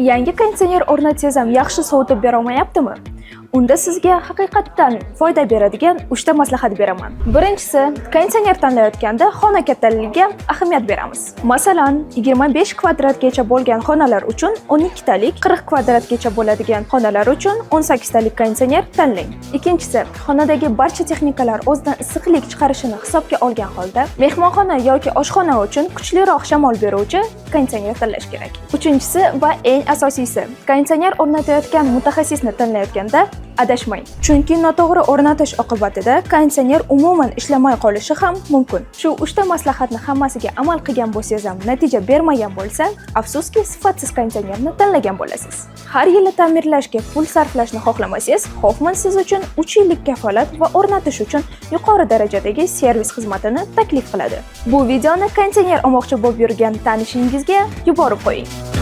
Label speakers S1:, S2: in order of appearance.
S1: Yangi konditsioner o'rnatsangiz ham yaxshi sovutib bera olmayaptimi? Unda sizga haqiqatdan foyda beradigan 3 ta maslahat beraman. Birinchisi, konditsioner tanlayotganda xona kattaligiga ahamiyat beramiz. Masalan, 25 kvadratgacha bo'lgan xonalar uchun 12 talik, 40 kvadratgacha bo'ladigan xonalar uchun 18 talik konditsioner tanlang. Ikkinchisi, xonadagi barcha texnikalar o'zidan issiqlik chiqarishini hisobga olgan holda, mehmonxona yoki oshxona uchun kuchliroq shamol beruvchi konditsioner tanlash kerak. Uchinchisi va eng asosiysi, konditsioner o'rnatayotgan mutaxassisni tanlayotganda adashmang. Chunki noto'g'ri o'rnatish oqibatida konditsioner umuman ishlamay qolishi ham mumkin. Shu 3 ta maslahatni hammasiga amal qilgan bo'lsangiz ham natija bermagan bo'lsa, afsuski sifatsiz konditsionerni tanlagan bo'lasiz. Har yili ta'mirlashga pul sarflashni xohlamasangiz, Hoffman siz uchun 3 yillik kafolat va o'rnatish uchun yuqori darajadagi servis xizmatini taklif qiladi. Bu videoni konditsioner olmoqchi bo'lib yurgan tanishingizga yuborib qo'ying.